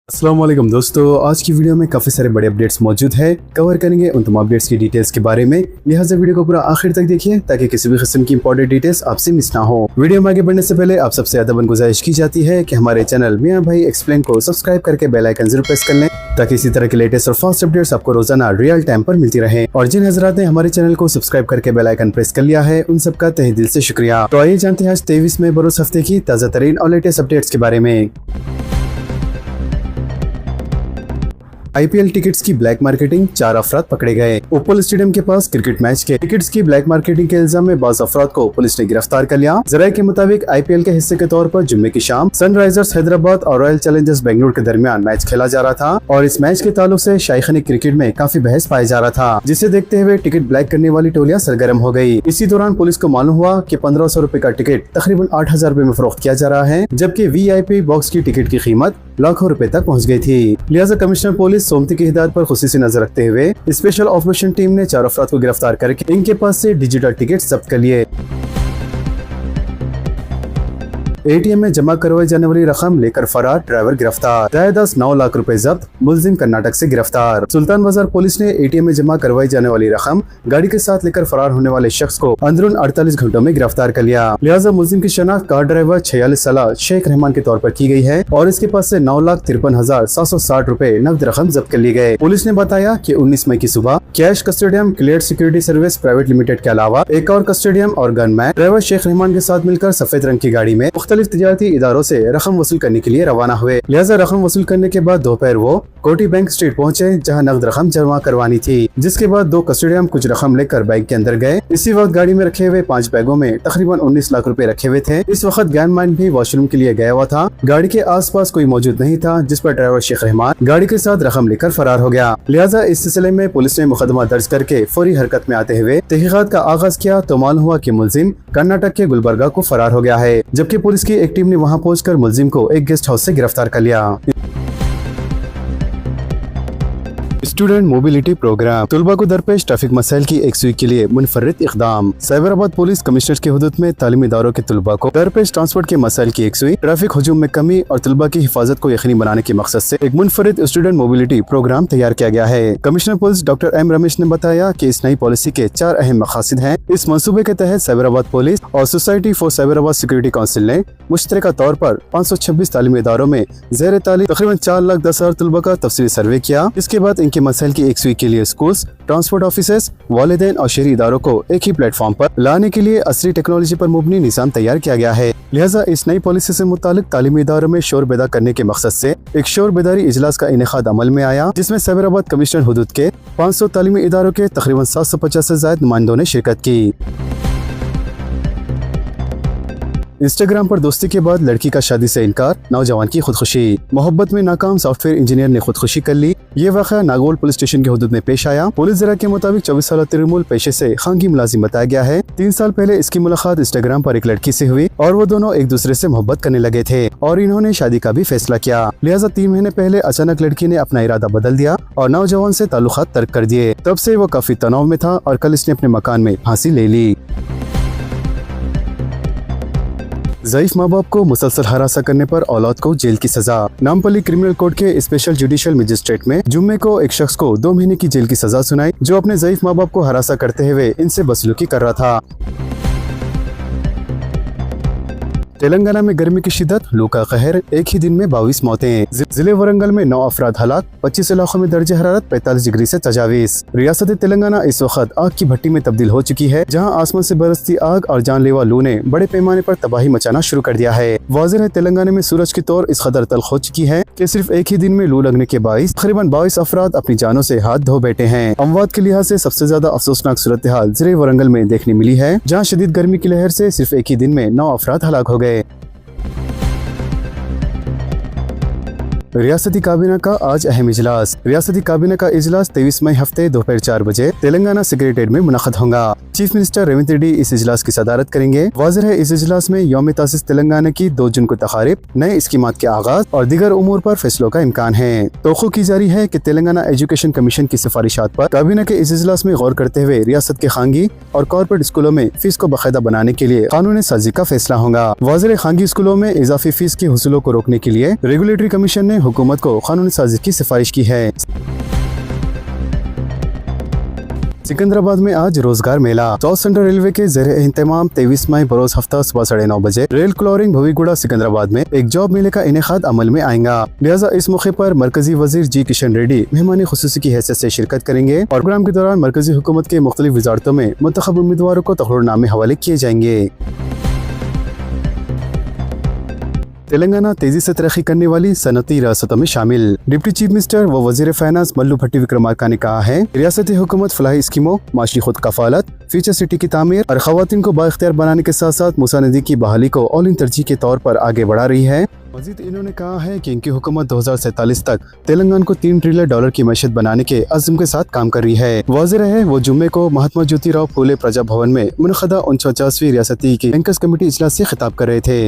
अस्सलाम वालेकुम दोस्तों, आज की वीडियो में काफ़ी सारे बड़े अपडेट्स मौजूद है। कवर करेंगे उन तमाम अपडेट्स की डिटेल्स के बारे में, लिहाजा वीडियो को पूरा आखिर तक देखिए ताकि किसी भी किस्म की इंपॉर्टेंट डिटेल्स आपसे मिस ना हो। वीडियो में आगे बढ़ने से पहले आप सबसे अदबन गुजारिश की जाती है कि हमारे चैनल मियां भाई एक्सप्लेन को सब्सक्राइब करके बेल आइकन जरूर प्रेस कर लें ताकि इसी तरह के लेटेस्ट और फास्ट अपडेट्स आपको रोजाना रियल टाइम पर मिलती रहे। और जिन हजरात ने हमारे चैनल को सब्सक्राइब करके बेल आइकन प्रेस कर लिया है उन सबका तहे दिल से शुक्रिया। तो आइए जानते हैं आज 23 मई बरोज हफ्ते की ताज़ा तरीन और लेटेस्ट अपडेट्स के बारे में। IPL टिकट्स की ब्लैक मार्केटिंग, 4 अफराद पकड़े गए। ओपल स्टेडियम के पास क्रिकेट मैच के टिकट्स की ब्लैक मार्केटिंग के इल्जाम में बाज़ अफराद को पुलिस ने गिरफ्तार कर लिया। जराये के मुताबिक IPL के हिस्से के तौर पर जुम्मे की शाम सनराइजर्स हैदराबाद और रॉयल चैलेंजर्स बेंगलुरु के दरमियान मैच खेला जा रहा था और इस मैच के ताल्लुक से शायखाने क्रिकेट में काफी बहस पाया जा रहा था, जिसे देखते हुए टिकट ब्लैक करने वाली टोलियां सरगर्म हो गयी। इसी दौरान पुलिस को मालूम हुआ कि 1500 रुपए का टिकट तकरीबन 8000 रुपए में फरोख्त किया जा रहा है, जबकि VIP बॉक्स की टिकट की कीमत लाखों रुपए तक पहुंच गई थी। लिहाजा कमिश्नर पुलिस सोमती की हिदायत पर खुसूसी नजर रखते हुए स्पेशल ऑपरेशन टीम ने 4 अफराद को गिरफ्तार करके इनके पास से डिजिटल टिकट जब्त कर लिए। ATM में जमा करवाई जाने वाली रकम लेकर फरार ड्राइवर गिरफ्तार। 9 लाख रुपए जब्त, मुलजिम कर्नाटक से गिरफ्तार। सुल्तान बाजार पुलिस ने ATM में जमा करवाई जाने वाली रकम गाड़ी के साथ लेकर फरार होने वाले शख्स को अंदरून 48 घंटों में गिरफ्तार कर लिया। लिहाजा मुलजिम की शनाख्त कार ड्राइवर 46 साल शेख रहमान के तौर पर की गई है और इसके पास से 9,53,760 रुपए नकद रकम जब्त कर ली गए। पुलिस ने बताया कि 19 मई की सुबह cash custodian clear security service private limited के अलावा एक और कस्टोडियम और गनमैन ड्राइवर शेख रहमान के साथ मिलकर सफेद रंग की गाड़ी में मुख्तलिफ तिजारती इदारों से रकम वसूल करने के लिए रवाना हुए। लिहाजा रकम वसूल करने के बाद दोपहर वो कोटी बैंक स्ट्रीट पहुंचे, जहां नकद रकम जमा करवानी थी, जिसके बाद 2 कस्टोडियम कुछ रकम लेकर बैंक के अंदर गए। इसी वक्त गाड़ी में रखे हुए 5 बैगों में तकरीबन 19 लाख रुपए रखे हुए थे। इस वक्त गनमैन भी वॉशरूम के लिए गया हुआ था। गाड़ी के आसपास कोई मौजूद नहीं था, जिस पर ड्राइवर शेख रहमान गाड़ी के साथ रकम लेकर फरार हो गया। लिहाजा इस सिलसिले में पुलिस ने मुकदमा दर्ज करके फौरी हरकत में आते हुए तहकीकात का आगाज किया तो मालूम हुआ कि मुलजिम कर्नाटक के गुलबर्गा को फरार हो गया है, जबकि पुलिस की एक टीम ने वहां पहुंचकर मुलजिम को एक गेस्ट हाउस से गिरफ्तार कर लिया। स्टूडेंट मोबिलिटी प्रोग्राम, तलबा को दरपेश ट्रैफिक मसाइल की एक सुई के लिए मुनफरद इक़दाम। साइबराबाद पुलिस कमिश्नर के हुदूद में तालीमी इदारों के तलबा को दरपेश ट्रांसपोर्ट के मसाइल की एक सुई, ट्रैफिक हुजूम में कमी और तलबा की हिफाजत को यकीनी बनाने के मकसद से एक मुनफरद स्टूडेंट मोबिलिटी प्रोग्राम तैयार किया गया है। Commissioner police doctor M Ramesh ने बताया कि इस नई पॉलिसी के 4 अहम मकासद हैं। इस मंसूबे के तहत साइबराबाद पुलिस और society for Cyberabad security council ने मुश्तरका तौर पर 526 तालीमी इदारों में ज़ेर तालीम तकरीबन 4,10,000 तलबा का तफसीली सर्वे किया। इसके बाद इनके मसाइल की एक सुई के लिए स्कूल्स, ट्रांसपोर्ट ऑफिसर्स, वालिदैन और शहरी इदारों को एक ही प्लेटफॉर्म पर लाने के लिए असली टेक्नोलॉजी पर मुबनी निज़ाम तैयार किया गया है। लिहाजा इस नई पॉलिसी से मुतालिक तालीमी इदारों में शोर पैदा करने के मकसद से एक शोर बेदारी इजलास का इनेकाद अमल में आया, जिसमें साइबराबाद कमिश्नर हुदूद के 500 तालीमी इदारों के तकरीबन 750 से ज्यादा नुमाइंदों ने शिरकत की। इंस्टाग्राम पर दोस्ती के बाद लड़की का शादी से इनकार, नौजवान की खुदकुशी। मोहब्बत में नाकाम सॉफ्टवेयर इंजीनियर ने खुदकुशी कर ली। ये वाक़या नागौल पुलिस स्टेशन के हुदूद में पेश आया। पुलिस जरा के मुताबिक 24 साल तृणमूल पेशे से खानगी मुलाजिम बताया गया है। 3 साल पहले इसकी मुलाकात इंस्टाग्राम पर एक लड़की से हुई और वो दोनों एक दूसरे से मोहब्बत करने लगे थे और इन्होंने शादी का भी फैसला किया। लिहाजा 3 महीने पहले अचानक लड़की ने अपना इरादा बदल दिया और नौजवान से ताल्लुकात तर्क कर दिए। तब से वो काफी तनाव में था और कल इसने अपने मकान में फांसी ले ली। ज़ईफ माँ बाप को मुसलसल हरासा करने पर औलाद को जेल की सजा। नामपल्ली क्रिमिनल कोर्ट के स्पेशल जुडिशियल मजिस्ट्रेट में जुम्मे को एक शख्स को 2 महीने की जेल की सजा सुनाई, जो अपने ज़ईफ माँ बाप को हरासा करते हुए इनसे बदसलूकी कर रहा था। तेलंगाना में गर्मी की शिद्दत, लू का कहर, एक ही दिन में 22 मौतें। जिले वरंगल में 9 अफराद हलाक, 25 इलाकों में दर्जे हरारत 45 डिग्री से तजावीज़। रियासत तेलंगाना इस वक्त आग की भट्टी में तब्दील हो चुकी है, जहां आसमान से बरसती आग और जानलेवा लू ने बड़े पैमाने पर तबाही मचाना शुरू कर दिया है। वाज़ेह है तेलंगाना में सूरज की तौर इस कदर तल्ख हो चुकी है कि सिर्फ एक ही दिन में लू लगने के बाइस तकरीबन 22 अफराद अपनी जानों से हाथ धो बैठे हैं। अमवात के लिहाज से सबसे ज्यादा अफसोसनाक सूरत हाल जिले वरंगल में देखने मिली है, जहाँ शदीद गर्मी की लहर से सिर्फ एक ही दिन में 9 अफराद हलाक हो गए। रियासती काबीना का आज अहम इजलास। रियासती काबीना का इजलास 23 मई हफ्ते दोपहर 4 बजे तेलंगाना सेक्रेटेरिएट में मुनक़द होगा। चीफ मिनिस्टर रेवंत रेड्डी इस इजलास की सदारत करेंगे। वाज़ेह है इस इजलास में यौम तासीस तेलंगाना की 2 जून को तकारीब, नए स्कीमात के आगाज और दीगर उमूर पर फैसलों का इम्कान है। तोख़्क़ो की जारी है कि तेलंगाना एजुकेशन कमीशन की सिफारिशात पर काबीना के इस इजलास में गौर करते हुए रियासत के खानगी और कॉर्पोरेट स्कूलों में फीस को बाकायदा बनाने के लिए कानून साजी का फैसला होगा। वाज़ेह खानगी स्कूलों में इजाफी फीस की हुसूलों को रोकने के लिए रेगुलेटरी कमीशन ने हुकूमत को कानूनी साजिश की सिफारिश की है। सिकंदराबाद में आज रोजगार मेला। साउथ सेंट्रल रेलवे के ज़रिए इंतमाम 23 मई बरोज हफ्ता सुबह 9:30 बजे रेल क्लोरिंग भवीगुड़ा सिकंदराबाद में एक जॉब मेले का इनेकाद अमल में आएगा। लिहाजा इस मौके पर मरकजी वजीर जी किशन रेड्डी मेहमानी खुसूसी की हैसियत से शिरकत करेंगे और प्रोग्राम के दौरान मरकजी हुकूमत के मुख्तलिफ वजारतों में मुंतखब उम्मीदवारों को तकरीरनामे हवाले किए जाएंगे। तेलंगाना तेजी से तरक्की करने वाली सनती रियासतों में शामिल। डिप्टी चीफ मिनिस्टर व वजीर फाइनेंस मल्लू भट्टी विक्रमार्का ने कहा है, रियासती हुकूमत फलाही स्कीमों, माशी खुद कफालत, फ्यूचर सिटी की तामीर और खवातीन को बाइख्तियार बनाने के साथ साथ मूसा नदी की बहाली को औलिन तरजीह के तौर पर आगे बढ़ा रही है। मजीद इन्होंने कहा है कि इनकी हुकूमत 2047 तक तेलंगाना को $3 ट्रिलियन की मैशत बनाने के अज़्म के साथ काम कर रही है। वाज़ेह है वो जुम्मे को महात्मा ज्योतिराव फूले प्रजा भवन में मुनक़दा 49वीं रियासती की बैंकर्स कमेटी इजलास से खिताब कर रहे थे।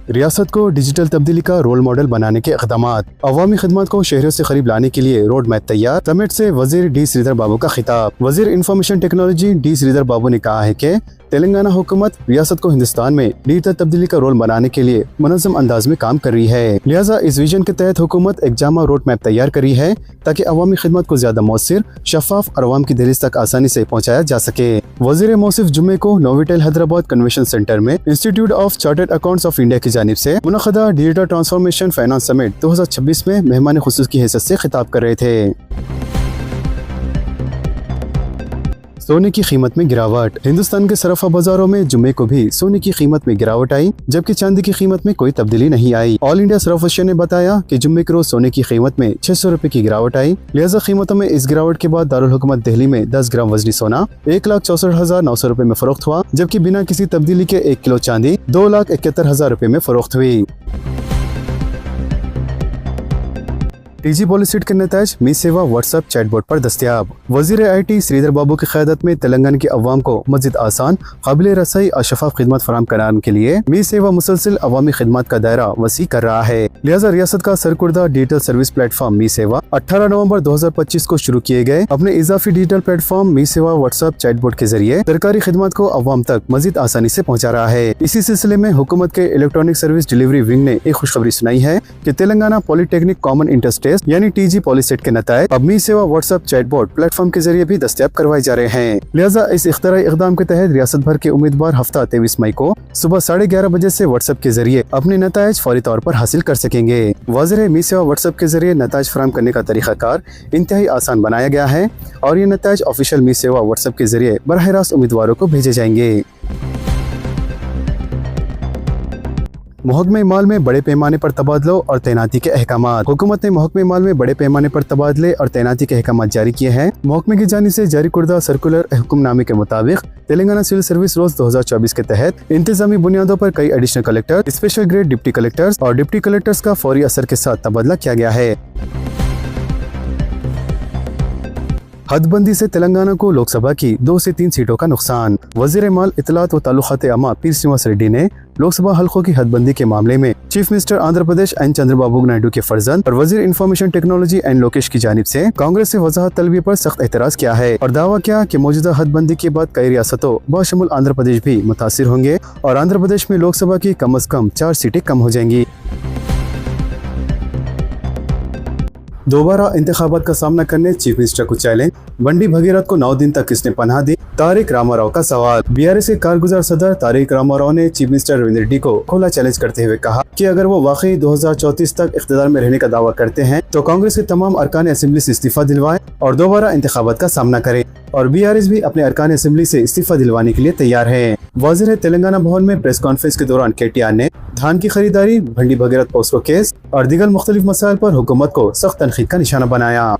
रियासत को डिजिटल तब्दीली का रोल मॉडल बनाने के इक़दामात। अवामी खिदमत को शहरों से करीब लाने के लिए रोड मैप तैयार। समिट से वजीर डी श्रीधर बाबू का खिताब। वजीर इंफॉर्मेशन टेक्नोलॉजी डी श्रीधर बाबू ने कहा है कि तेलंगाना हुकूमत रियासत को हिंदुस्तान में डिजिटल तब्दीली का रोल बनाने के लिए मुनज़्ज़म अंदाज में काम कर रही है। लिहाजा इस विजन के तहत हुकूमत एक जामा रोड मैप तैयार करी है ताकि अवामी खिदमत को ज्यादा मौसर, शफाफ और अवाम की दहलीज तक आसानी से पहुँचाया जा सके। वजीर मौसिफ जुम्मे को नोविटेल हैदराबाद कन्वेंशन सेंटर में institute of chartered accounts of India की जानिब से मुनक़दा डिजिटल ट्रांसफॉर्मेशन फाइनेंस समिट 2026 में मेहमान खुसूस की हैसियत से खिताब कर रहे थे। सोने की कीमत में गिरावट। हिंदुस्तान के सराफा बाजारों में जुम्मे को भी सोने की कीमत में गिरावट आई, जबकि चांदी की कीमत में कोई तब्दीली नहीं आई। ऑल इंडिया सराफा ने बताया कि जुम्मे के रोज सोने की कीमत में 600 रुपए की गिरावट आई। लिहाजा कीमतों में इस गिरावट के बाद दारुल हुकूमत दिल्ली में 10 ग्राम वजनी सोना 1,64,900 रुपए में फरोख्त हुआ, जबकि बिना किसी तब्दीली के 1 किलो चांदी 2,71,000 रुपए में फरोख्त हुई। टीजी पॉलिसी के नताज मी सेवा व्हाट्सएप चैटबॉट पर दस्तियाब। वजीर IT श्रीधर बाबू की क़यादत में तेलंगाना की अवाम को मज़ीद आसान, काबिल रसाई और शफाफ खिदमत फराहम कराने के लिए मी सेवा मुसलसिल अवामी खिदमत का दायरा वसी कर रहा है। लिहाजा रियासत का सरकुर्दा डिजिटल सर्विस प्लेटफॉर्म मी सेवा 18 नवंबर 2025 को शुरू किए गए अपने इजाफी डिजिटल प्लेटफॉर्म मी सेवा व्हाट्सएप चैटबॉट के जरिए सरकारी खिदमत को अवाम तक मजीद आसानी से पहुँचा रहा है। इसी सिलसिले में हुकूमत के इलेक्ट्रॉनिक सर्विस डिलीवरी विंग ने एक खुशखबरी सुनाई है कि तेलंगाना पॉलिटेक्निक कॉमन इंटरेस्ट यानी टीजी पॉलिसेट के नताए अब मी सेवा व्हाट्सएप चैटबॉट प्लेटफॉर्म के जरिए भी दस्तयाब करवाए जा रहे हैं। लिहाजा इस इख्तिराई इक़दाम के तहत रियासत भर के उम्मीदवार हफ्ता 23 मई को सुबह 11:30 बजे से व्हाट्सएप के जरिए अपने नताइज फौरी तौर पर हासिल कर सकेंगे। वाज़ेह मी सेवा व्हाट्सएप के जरिए नताइज फराहम करने का तरीक़ाकार इंतहाई आसान बनाया गया है और ये नताइज ऑफिशियल मी सेवा व्हाट्सएप के जरिए बराह रास्त उम्मीदवारों को भेजे जाएंगे। महकमे माल में बड़े पैमाने पर तबादलों और तैनाती के अहकामात। हुकूमत ने महकमे माल में बड़े पैमाने पर तबादले और तैनाती के अहकामात जारी किए हैं। महकमे की जानिब से जारी कुर्दा सर्कुलर हुक्मनामे के मुताबिक तेलंगाना सिविल सर्विस रोज 2024 के तहत इंतजामी बुनियादों पर कई additional collector, special grade deputy collectors और डिप्टी कलेक्टर्स का फौरी असर के साथ तबादला किया गया है। हदबंदी से तेलंगाना को लोकसभा की 2 से 3 सीटों का नुकसान। वजीर माल इत्तलात व ताल्लुकात आमा पी श्रीनिवास रेड्डी ने लोकसभा हल्कों की हदबंदी के मामले में chief minister Andhra Pradesh N Chandrababu Naidu के फर्जंद और वजीर इंफॉर्मेशन टेक्नोलॉजी एन लोकेश की जानिब से कांग्रेस से वजाहत तलबी पर सख्त एतराज किया है और दावा किया कि मौजूदा हदबंदी के बाद कई रियासतों बशमुल आंध्र प्रदेश भी मुतासिर होंगे और आंध्र प्रदेश में लोकसभा की कम अज कम 4 सीटें कम हो जाएंगी। दोबारा इंतखाबात का सामना करने चीफ मिनिस्टर को चैलेंज। बंडी भगीरथ को 9 दिन तक किसने पनाह दी? तारिक रामाराव का सवाल। BRS के कारगुजार सदर तारिक रामाराव ने चीफ मिनिस्टर रविंद्र रेड्डी को खुला चैलेंज करते हुए कहा कि अगर वो वाकई 2034 तक इख्तिदार में रहने का दावा करते हैं तो कांग्रेस के तमाम अरकान असेंबली से इस्तीफा दिलवाएं और दोबारा इंतखाबात का सामना करें और BRS भी अपने अरकान असेंबली से इस्तीफा दिलवाने के लिए तैयार है। वाज़ेह है तेलंगाना भवन में प्रेस कॉन्फ्रेंस के दौरान KTR ने धान की खरीदारी, भंडी भगीरथ पोस्को केस और दीगर मुख्तलिफ मसाइल पर हुकूमत को सख्त तनकीद का निशाना बनाया।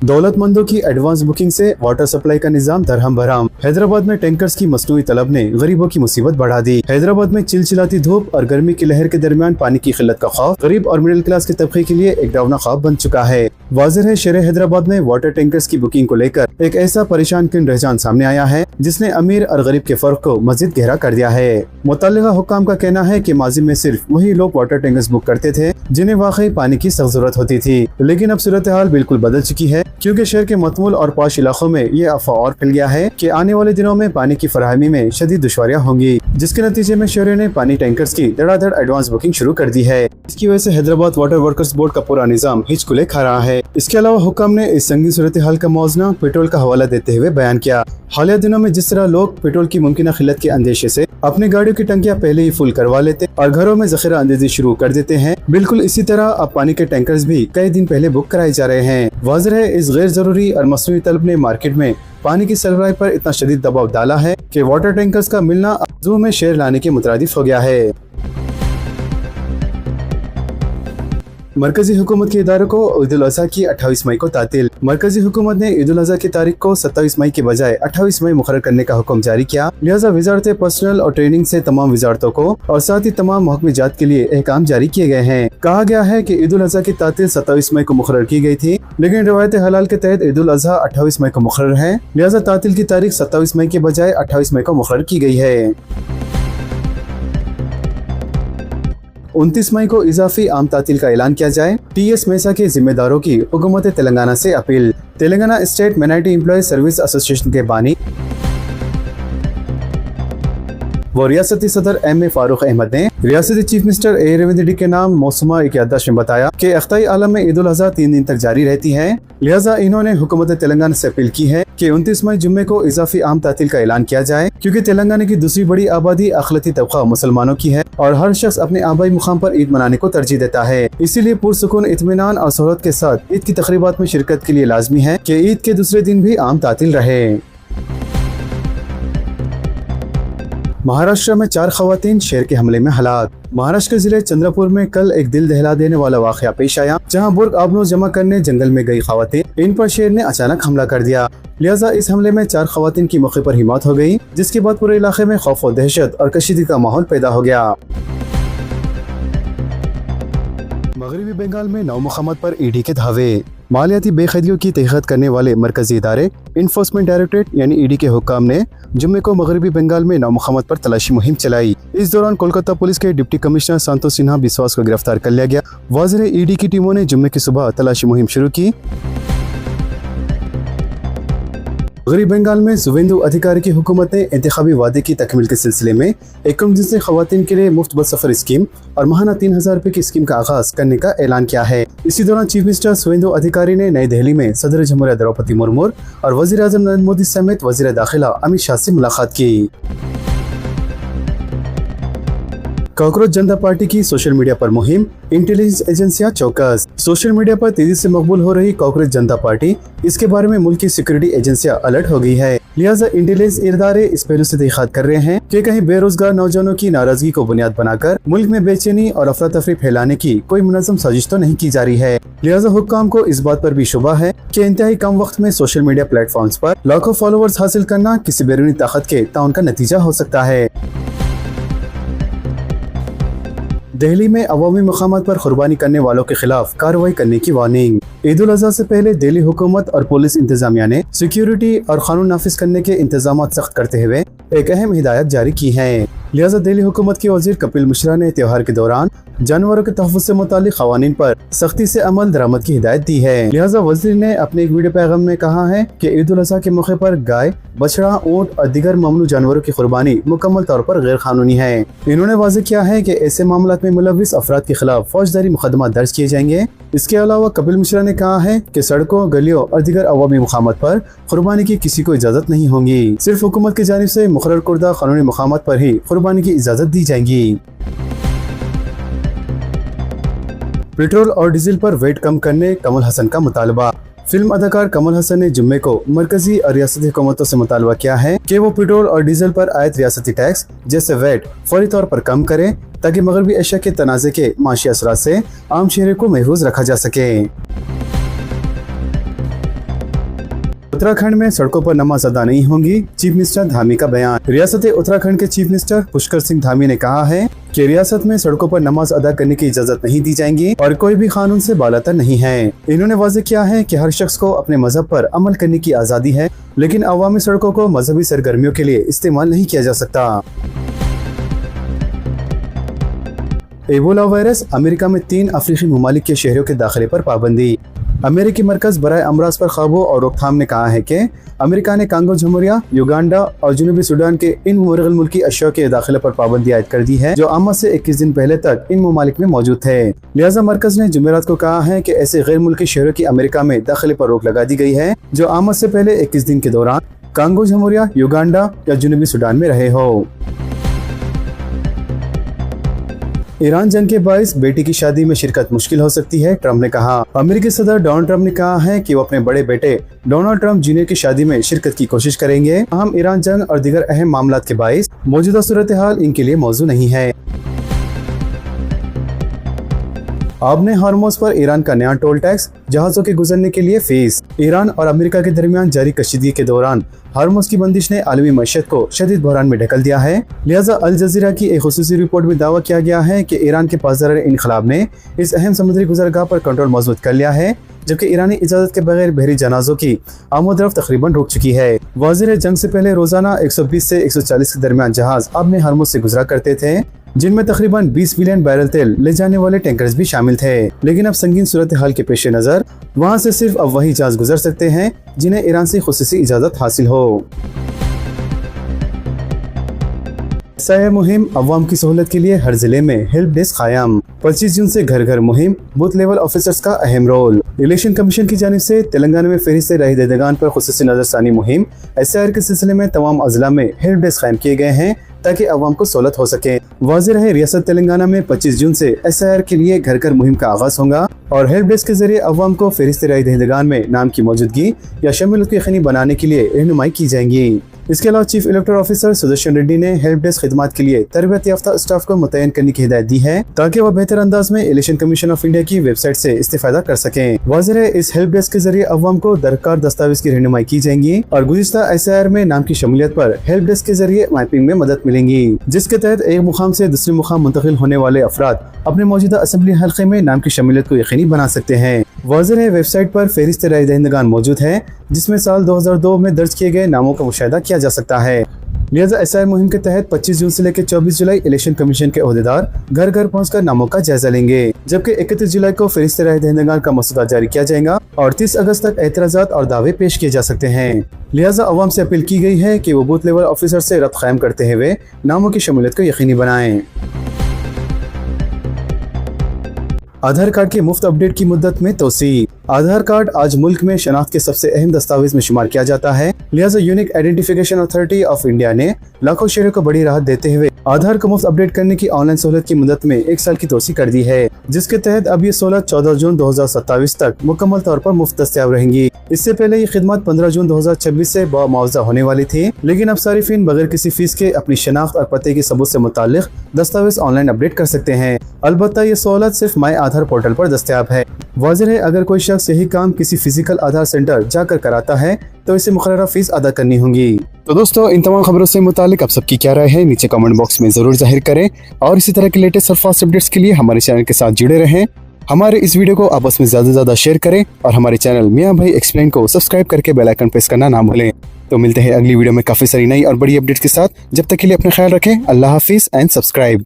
दौलतमंदों की एडवांस बुकिंग से वाटर सप्लाई का निजाम दरहम भरहम। हैदराबाद में टैंकर्स की मसनूई तलब ने गरीबों की मुसीबत बढ़ा दी। हैदराबाद में चिलचिलाती धूप और गर्मी की लहर के दरमियान पानी की किल्लत का खौफ गरीब और मिडिल क्लास के तबके के लिए एक डरावना ख्वाब बन चुका है। वाज़ेह है शहर हैदराबाद में वाटर टैंकर्स की बुकिंग को लेकर एक ऐसा परेशान किन रुझान सामने आया है जिसने अमीर और गरीब के फर्क को मजीद गहरा कर दिया है। मुतल्लिका हुक्काम का कहना है कि माजी में सिर्फ वही लोग वाटर टैंकर्स बुक करते थे जिन्हें वाकई पानी की सख्त जरूरत होती थी, लेकिन अब सूरत हाल बिल्कुल बदल चुकी है क्योंकि शहर के मतमूल और पॉश इलाकों में ये अफवाह और फैल गया है कि आने वाले दिनों में पानी की फराहमी में शदीद दुश्वारियां होंगी। जिसके नतीजे में शहरों ने पानी टैंकर्स की धड़ाधड़ एडवांस बुकिंग शुरू कर दी है। इसकी वजह से हैदराबाद वाटर वर्कर्स बोर्ड का पूरा निजाम हिचकुले खा रहा है। इसके अलावा हुक्म ने इस संगीन सूरत हाल का मौजना पेट्रोल का हवाला देते हुए बयान किया। हालिया दिनों में जिस तरह लोग पेट्रोल की मुमकिन किल्लत के अंदेशे से अपनी गाड़ियों की टंकियां पहले ही फुल करवा लेते और घरों में जखीरा अंदेजी शुरू कर देते हैं, बिल्कुल इसी तरह अब पानी के टैंकर्स भी कई दिन पहले बुक कराए जा रहे हैं। वाज़ेह है इस गैर जरूरी और मसनूई तलब ने मार्केट में पानी की सरबराही पर इतना शदीद दबाव डाला है कि वाटर टैंकर्स का मिलना आरज़ू में शेर लाने के मुतरादिफ हो गया है। मरकजी हुकूमत के इदारों को ईद उल अज़हा की 28 मई को तातील। मरकजी हुकूमत ने ईद उल अज़हा की तारीख को 27 मई के बजाय 28 मई मुकर्रर करने का हुक्म जारी किया। लिहाजा वजारत पर्सनल और ट्रेनिंग से तमाम वजारतों को और साथ ही तमाम महकमे जात के लिए अहकाम जारी किए गए हैं। कहा गया है कि ईद उल अज़हा की तातील 27 मई को मुकर्रर की गई थी, लेकिन रवायत हलाल के तहत ईद उल अज़हा 28 मई को मुकर्रर है। लिहाजा तातील की तारीख 27 मई के बजाय 28 मई को मुकर्रर की गई है। 29 मई को इजाफी आम तातील का ऐलान किया जाए। TS मेसा के जिम्मेदारों की हुकूमत तेलंगाना से appeal. Telangana state minority employees service association के बानी वो रियासती सदर M.A. फारूक अहमद ने रियासती chief minister A. Ravindra Reddy के नाम मौसमा एक याददाश्त में बताया कि अख्ताई आलम में ईद उल अज़हा 3 दिन तक जारी रहती है। लिहाजा इन्होंने हुकूमत तेलंगाना से अपील की है कि 29 मई जुम्मे को इजाफी आम तातील का ऐलान किया जाए, क्योंकि तेलंगाना की दूसरी बड़ी आबादी अक़लियती तबका मुसलमानों की है और हर शख्स अपने आबाई मुकाम पर ईद मनाने को तरजीह देता है। इसीलिए पुरसुकून, इत्मीनान और सहूलत के साथ ईद की तकरीबात में शिरकत के लिए लाजमी है कि ईद के दूसरे दिन भी आम तातील रहे। महाराष्ट्र में 4 खवातीन शेर के हमले में हलाक। महाराष्ट्र के जिले चंद्रपुर में कल एक दिल दहला देने वाला वाकया पेश आया, जहां बुर्क आबनों जमा करने जंगल में गई खवातीन, इन पर शेर ने अचानक हमला कर दिया। लिहाजा इस हमले में 4 खवातीन की मौके पर ही मौत हो गई, जिसके बाद पूरे इलाके में खौफ और दहशत और कशीदगी का माहौल पैदा हो गया। मगरबी बंगाल में 9 मुक़ामात पर ईडी के धावे। मालियाती बेखैदियों की तहकीक़ात करने वाले मरकजी इदारे इन्फोर्समेंट डायरेक्टरेट यानी ईडी के हुक्काम ने जुम्मे को मगरबी बंगाल में 9 मुक़ामात पर तलाशी मुहिम चलाई। इस दौरान कोलकाता पुलिस के डिप्टी कमिश्नर संतोष सिन्हा बिस्वास को गिरफ्तार कर लिया गया। वाज़ेह है ईडी की टीमों ने जुम्मे की सुबह तलाशी मुहिम शुरू की। मगरबी बंगाल में शुवेंदु अधिकारी की हुकूमत ने इंतखाबी वादे की तकमील के सिलसिले में 21 जिनसी खवातीन के लिए मुफ्त बस सफर स्कीम और माहाना 3000 रुपए की स्कीम का आगाज करने का ऐलान किया है। इसी दौरान चीफ मिनिस्टर शुवेंदु अधिकारी ने नई दिल्ली में सदर जमहूरिया द्रौपदी मुर्मू और वजीर आजम नरेंद्र मोदी समेत वजीर दाखिला अमित शाह से मुलाकात की। कॉकरोच जनता पार्टी की सोशल मीडिया पर मुहिम, इंटेलिजेंस एजेंसियां चौकस। सोशल मीडिया पर तेजी से मकबूल हो रही कॉकरोच जनता पार्टी, इसके बारे में मुल्क की सिक्योरिटी एजेंसियां अलर्ट हो गई है। लिहाजा इंटेलिजेंस इदारे इस पहलू से तहकीकात कर रहे हैं कि कहीं बेरोजगार नौजवानों की नाराजगी को बुनियाद बनाकर मुल्क में बेचैनी और अफरा तफरी फैलाने की कोई मुनज़्ज़म साजिश तो नहीं की जा रही है। लिहाजा हुक्काम को इस बात पर भी शुबा है कि इंतहाई कम वक्त में सोशल मीडिया प्लेटफॉर्म्स पर लाखों फॉलोअर्स हासिल करना किसी बैरूनी ताकत के ताउन का नतीजा हो सकता है। दिल्ली में अवामी मकामात पर कुर्बानी करने वालों के खिलाफ कार्रवाई करने की वार्निंग। ईद उल अज़हा से पहले दिल्ली हुकूमत और पुलिस इंतजामिया ने सिक्योरिटी और कानून नाफिज करने के इंतजाम सख्त करते हुए एक अहम हिदायत जारी की है। लिहाजा दिल्ली हुकूमत के वजीर कपिल मिश्रा ने त्योहार के दौरान जानवरों के तहफ़्फ़ुज़ से मुतालिक क़वानीन पर सख्ती से अमल दरामद की हिदायत दी है। लिहाजा वजीर ने अपने एक वीडियो पैगाम में कहा है कि ईद उल अज़हा के मौके पर गाय, बछड़ा, ऊँट और दीगर ममनू जानवरों की कुर्बानी मुकम्मल तौर पर गैर कानूनी है। इन्होंने वाज़ेह किया है कि ऐसे मामलात में मुलव्विस अफराद के खिलाफ फौजदारी मुकदमा दर्ज किए जाएंगे। इसके अलावा कपिल मिश्रा ने कहा है कि सड़कों, गलियों और दीगर अवामी मुकामात पर कुर्बानी की किसी को इजाज़त नहीं होगी। सिर्फ हुकूमत की जानिब से मुकर्रर कुर्दा कानूनी मुकामात पर ही कुर्बानी की इजाज़त दी जाएगी। पेट्रोल और डीजल पर वेट कम करने कमल हसन का मुतालबा। फिल्म अदाकार कमल हसन ने जुम्मे को मरकजी और रियासती हुकूमतों से मुतालबा किया है कि वो पेट्रोल और डीजल पर आयत रियासती टैक्स जैसे वेट फौरी तौर पर कम करें, ताकि मगरबी एशिया के तनाज़े के माशी असरात से आम शहरी को महफूज रखा जा सके। उत्तराखंड में सड़कों पर नमाज अदा नहीं होंगी, चीफ मिनिस्टर धामी का बयान। रियासत उत्तराखंड के चीफ मिनिस्टर पुष्कर सिंह धामी ने कहा है कि रियासत में सड़कों पर नमाज अदा करने की इजाजत नहीं दी जाएगी और कोई भी कानून से बालातर नहीं है। इन्होंने वाज़ेह किया है कि हर शख्स को अपने मजहब पर अमल करने की आज़ादी है, लेकिन अवामी सड़कों को मजहबी सरगर्मियों के लिए इस्तेमाल नहीं किया जा सकता। एबोला वायरस, अमेरिका में 3 अफ्रीकी ममालिक के शहरों के दाखिले पर पाबंदी। अमेरिकी मरकज बराए अमराज पर काबू और रोकथाम ने कहा है कि अमेरिका ने कांगो जमहूरिया, युगांडा और जनूबी सूडान के इन मुरगल मुल्की अशिया के दाखिले पर पाबंदी आयद कर दी है, जो आमद से 21 दिन पहले तक इन ममालिक में मौजूद थे। लिहाजा मरकज ने जुमेरात को कहा है कि ऐसे गैर मुल्की शहरों की अमेरिका में दाखिले पर रोक लगा दी गई है जो आमद से पहले 21 दिन के दौरान कांगो जमहूरिया, युगांडा या जनूबी सूडान में रहे हो। ईरान जंग के बाइस बेटी की शादी में शिरकत मुश्किल हो सकती है, ट्रंप ने कहा। अमेरिकी सदर डोनाल्ड ट्रंप ने कहा है कि वो अपने बड़े बेटे डोनाल्ड ट्रंप जूनियर की शादी में शिरकत की कोशिश करेंगे। हम ईरान जंग और दीगर अहम मामलात के बाइस मौजूदा सूरत हाल इनके लिए मौजू नहीं है। आपने हार्मोज पर ईरान का नया टोल टैक्स, जहाजों के गुजरने के लिए फीस। ईरान और अमेरिका के दरमियान जारी कशीदगी के दौरान हार्मोज की बंदिश ने आलमी मईशत को शदीद बहरान में ढकेल दिया है। लिहाजा अल जजीरा की एक खुसूसी रिपोर्ट में दावा किया गया है कि ईरान के पासदार इनकलाब ने इस अहम समुद्री गुजरगाह पर कंट्रोल मजबूत कर लिया है, जबकि ईरानी इजाजत के बगैर बहरी जहाजों की आमद-रफ्त तकरीबन रुक चुकी है। वाज़िर जंग से पहले रोजाना 120 से 140 के दरमियान जहाज अपने हार्मोज से गुजरा करते थे, जिनमें तकरीबन 20 मिलियन बैरल तेल ले जाने वाले टैंकर्स भी शामिल थे। लेकिन अब संगीन सूरत हाल के पेश नजर वहां से सिर्फ अब वही जहाज गुजर सकते हैं जिन्हें ईरान से खुसूसी इजाजत हासिल हो। सहाय मुहिम अवाम की सहूलत के लिए हर जिले में हेल्प डेस्क कायम। 25 जून से घर घर मुहिम, बूथ लेवल ऑफिसर्स का अहम रोल। इलेक्शन कमीशन की जानिब से तेलंगाना में फहरिस्त राही दहिंदगान पर खुसूसी नजरसानी मुहिम SIR के सिलसिले में तमाम अजला में हेल्प डेस्क कायम किए गए हैं ताकि अवाम को सहूलत हो सके। वाज़ेह है रियासत तेलंगाना में 25 जून से SIR के लिए घर घर मुहिम का आगाज होगा और हेल्प डेस्क के जरिए अवाम को फहरिस्त राही दहिंदगान में नाम की मौजूदगी या शमूलियत को यकीनी बनाने के लिए रहनुमाई की जाएंगी। इसके अलावा chief electoral officer Sudarshan Reddy ने हेल्प डेस्क खिदमात के लिए तरबियत याफ्ता स्टाफ को मुतय्यन करने की हिदायत दी है ताकि वह बेहतर अंदाज में इलेक्शन कमीशन ऑफ इंडिया की वेबसाइट से इस्तेफादा कर सकें। वाज़ेह है इस हेल्प डेस्क के जरिए अवाम को दरकार दस्तावेज की रहनुमाई की जाएंगी और गुज़िश्ता SIR में नाम की शमूलियत पर हेल्प डेस्क के जरिए मैपिंग में मदद मिलेंगी, जिसके तहत एक मुकाम से दूसरे मुकाम मुंतकिल होने वाले अफराद अपने मौजूदा असेंबली हल्के में नाम की शमूलियत को यकीनी बना सकते हैं। वाज़ेह है वेबसाइट पर फहरिस्त राही दहिंदगान मौजूद है जिसमें साल 2002 में दर्ज किए गए नामों का मुशाहिदा किया जा सकता है। लिहाजा SIR मुहिम के तहत 25 जून से लेकर 24 जुलाई इलेक्शन कमीशन के ओहदेदार घर घर पहुंचकर नामों का जायजा लेंगे, जबकि 31 जुलाई को फहरिस्त राही दहिंदगान का मसूदा जारी किया जाएगा और 30 अगस्त तक एतराज़ात और दावे पेश किए जा सकते हैं। लिहाजा अवाम से अपील की गई है कि वो बूथ लेवल ऑफिसर से रब्त कायम करते हुए नामों की शमूलियत को यकीनी बनाएं। आधार कार्ड के मुफ्त अपडेट की मुद्दत में तोसी। आधार कार्ड आज मुल्क में शनाख्त के सबसे अहम दस्तावेज में शुमार किया जाता है। लिहाजा unique identification authority of India ने लाखों शहरों को बड़ी राहत देते हुए आधार को मुफ्त अपडेट करने की ऑनलाइन सहूलत की मुद्दत में 1 साल की तोसी कर दी है, जिसके तहत अब ये सहूलत 14 जून 2027 तक मुकम्मल तौर पर मुफ्त दस्तयाब रहेंगी। इससे पहले ये खिदमत 15 जून 2026 से बामुआवजा होने वाली थी, लेकिन अब सारिफिन बगैर किसी फीस के अपनी शनाख्त और पते के सबूत से मुताल्लिक दस्तावेज ऑनलाइन अपडेट कर सकते हैं। अलबत्ता ये सहूलत सिर्फ माई आधार पोर्टल पर दस्तयाब है। वाज़ेह है अगर कोई शख्स यही काम किसी फिजिकल आधार सेंटर जाकर कराता है तो इसे मुकर्ररा फीस अदा करनी होगी। तो दोस्तों, इन तमाम खबरों से मुतालिक आप सबकी क्या राय है नीचे कमेंट बॉक्स में जरूर जाहिर करें और इसी तरह के लेटेस्ट और फास्ट अपडेट्स के लिए हमारे चैनल के साथ जुड़े रहें। हमारे इस वीडियो को आपस में ज्यादा से ज्यादा शेयर करें और हमारे चैनल मियां भाई एक्सप्लेन को सब्सक्राइब करके बेल आइकन प्रेस करना ना भूलें। तो मिलते हैं अगली वीडियो में काफी सारी नई और बड़ी अपडेट्स के साथ। जब तक के लिए अपना ख्याल रखें। अल्लाह हाफिज एंड सब्सक्राइब।